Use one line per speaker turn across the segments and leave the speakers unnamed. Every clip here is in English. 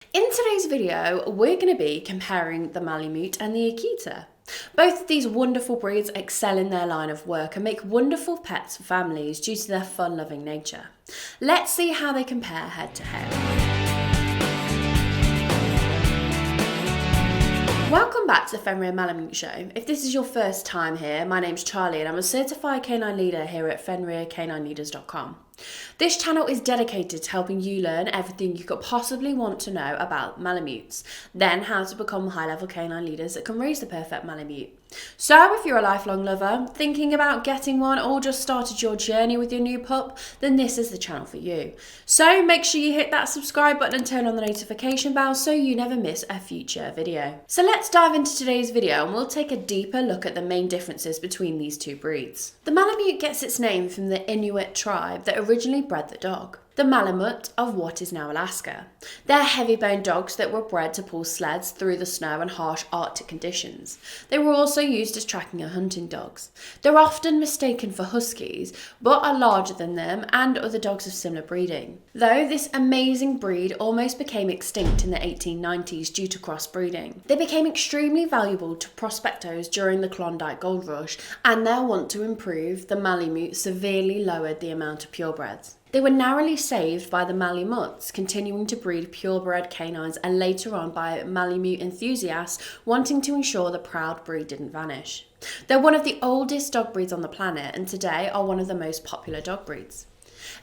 In today's video, we're going to be comparing the Malamute and the Akita. Both of these wonderful breeds excel in their line of work and make wonderful pets for families due to their fun-loving nature. Let's see how they compare head to head. Welcome back to the Fenrir Malamute Show. If this is your first time here, my name's Charlie and I'm a certified canine leader here at FenrirCanineLeaders.com. This channel is dedicated to helping you learn everything you could possibly want to know about Malamutes, then how to become high-level canine leaders that can raise the perfect Malamute. So if you're a lifelong lover, thinking about getting one, or just started your journey with your new pup, then this is the channel for you. So make sure you hit that subscribe button and turn on the notification bell so you never miss a future video. So let's dive into today's video and we'll take a deeper look at the main differences between these two breeds. The Malamute gets its name from the Inuit tribe that originally bred the dog. The Malamute of what is now Alaska. They're heavy-boned dogs that were bred to pull sleds through the snow and harsh Arctic conditions. They were also used as tracking and hunting dogs. They're often mistaken for huskies, but are larger than them and other dogs of similar breeding. Though this amazing breed almost became extinct in the 1890s due to crossbreeding. They became extremely valuable to prospectors during the Klondike Gold Rush, and their want to improve the Malamute severely lowered the amount of purebreds. They were narrowly saved by the Malamutes, continuing to breed purebred canines, and later on by Malamute enthusiasts wanting to ensure the proud breed didn't vanish. They're one of the oldest dog breeds on the planet and today are one of the most popular dog breeds.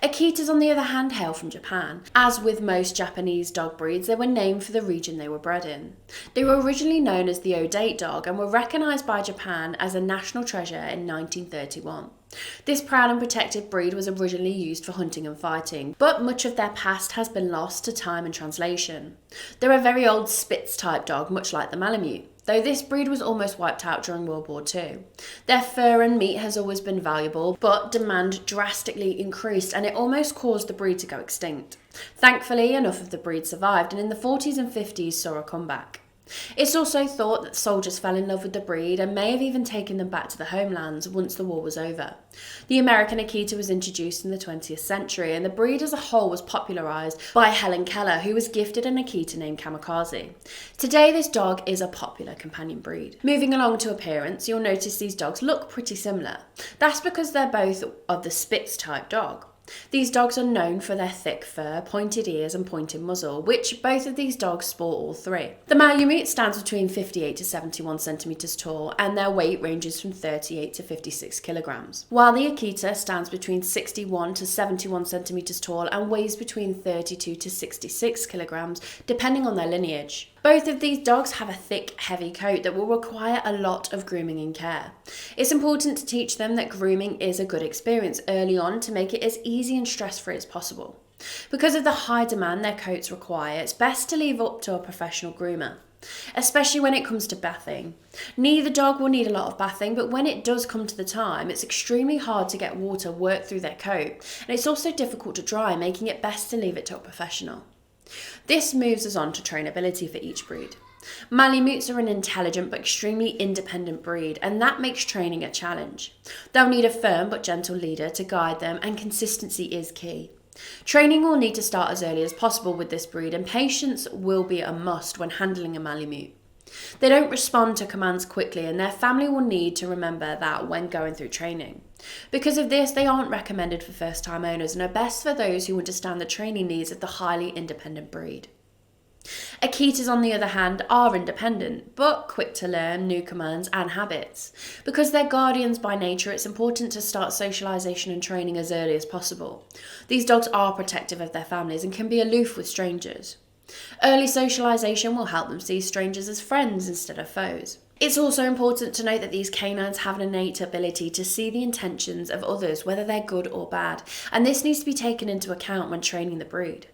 Akitas, on the other hand, hail from Japan. As with most Japanese dog breeds, they were named for the region they were bred in. They were originally known as the Odate dog and were recognised by Japan as a national treasure in 1931. This proud and protected breed was originally used for hunting and fighting, but much of their past has been lost to time and translation. They're a very old Spitz-type dog, much like the Malamute, though this breed was almost wiped out during World War II. Their fur and meat has always been valuable, but demand drastically increased and it almost caused the breed to go extinct. Thankfully, enough of the breed survived and in the 40s and 50s saw a comeback. It's also thought that soldiers fell in love with the breed and may have even taken them back to the homelands once the war was over. The American Akita was introduced in the 20th century and the breed as a whole was popularised by Helen Keller, who was gifted an Akita named Kamikaze. Today this dog is a popular companion breed. Moving along to appearance, you'll notice these dogs look pretty similar. That's because they're both of the Spitz type dog. These dogs are known for their thick fur, pointed ears and pointed muzzle, which both of these dogs sport all three. The Malamute stands between 58 to 71 centimeters tall and their weight ranges from 38 to 56 kilograms, while the Akita stands between 61 to 71 centimeters tall and weighs between 32 to 66 kilograms, depending on their lineage. Both of these dogs have a thick, heavy coat that will require a lot of grooming and care. It's important to teach them that grooming is a good experience early on to make it as easy and stress-free as possible. Because of the high demand their coats require, it's best to leave up to a professional groomer, especially when it comes to bathing. Neither dog will need a lot of bathing, but when it does come to the time, it's extremely hard to get water worked through their coat, and it's also difficult to dry, making it best to leave it to a professional. This moves us on to trainability for each breed. Malamutes are an intelligent but extremely independent breed, and that makes training a challenge. They'll need a firm but gentle leader to guide them, and consistency is key. Training will need to start as early as possible with this breed, and patience will be a must when handling a Malamute. They don't respond to commands quickly, and their family will need to remember that when going through training. Because of this, they aren't recommended for first-time owners and are best for those who understand the training needs of the highly independent breed. Akitas, on the other hand, are independent, but quick to learn new commands and habits. Because they're guardians by nature, it's important to start socialisation and training as early as possible. These dogs are protective of their families and can be aloof with strangers. Early socialisation will help them see strangers as friends instead of foes. It's also important to note that these canines have an innate ability to see the intentions of others, whether they're good or bad, and this needs to be taken into account when training the breed.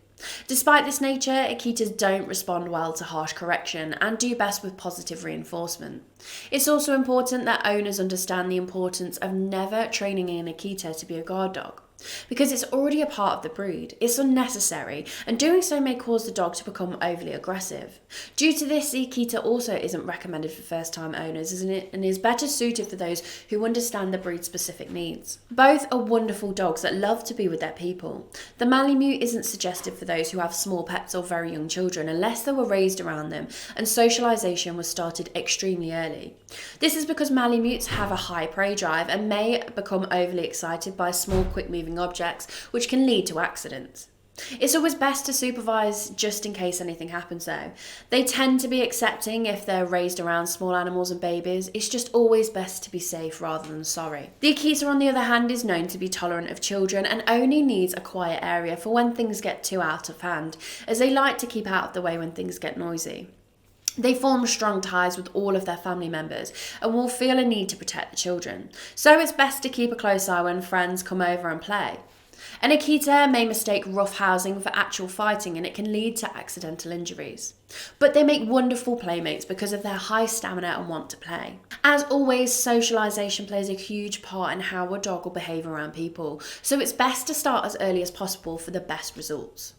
Despite this nature, Akitas don't respond well to harsh correction and do best with positive reinforcement. It's also important that owners understand the importance of never training an Akita to be a guard dog. because it's already a part of the breed. It's unnecessary, and doing so may cause the dog to become overly aggressive. Due to this, the Akita also isn't recommended for first-time owners, isn't it? And is better suited for those who understand the breed's specific needs. Both are wonderful dogs that love to be with their people. The Malamute isn't suggested for those who have small pets or very young children unless they were raised around them and socialization was started extremely early. This is because Malamutes have a high prey drive and may become overly excited by small, quick-moving objects, which can lead to accidents. It's always best to supervise just in case anything happens though. They tend to be accepting if they're raised around small animals and babies. It's just always best to be safe rather than sorry. The Akita, on the other hand, is known to be tolerant of children and only needs a quiet area for when things get too out of hand, as they like to keep out of the way when things get noisy. They form strong ties with all of their family members and will feel a need to protect the children. So it's best to keep a close eye when friends come over and play. An Akita may mistake rough housing for actual fighting, and it can lead to accidental injuries. But they make wonderful playmates because of their high stamina and want to play. As always, socialisation plays a huge part in how a dog will behave around people, so it's best to start as early as possible for the best results.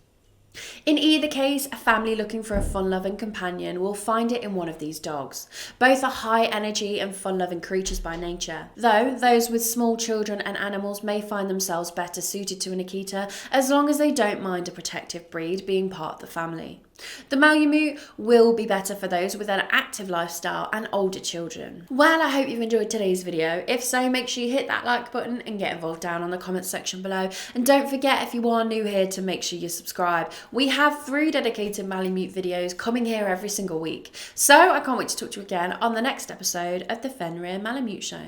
In either case, a family looking for a fun-loving companion will find it in one of these dogs. Both are high energy and fun-loving creatures by nature, though those with small children and animals may find themselves better suited to an Akita as long as they don't mind a protective breed being part of the family. The Malamute will be better for those with an active lifestyle and older children. Well, I hope you've enjoyed today's video. If so, make sure you hit that like button and get involved down on the comments section below. And don't forget, if you are new here, to make sure you subscribe. We have 3 dedicated Malamute videos coming here every single week. So I can't wait to talk to you again on the next episode of the Fenrir Malamute Show.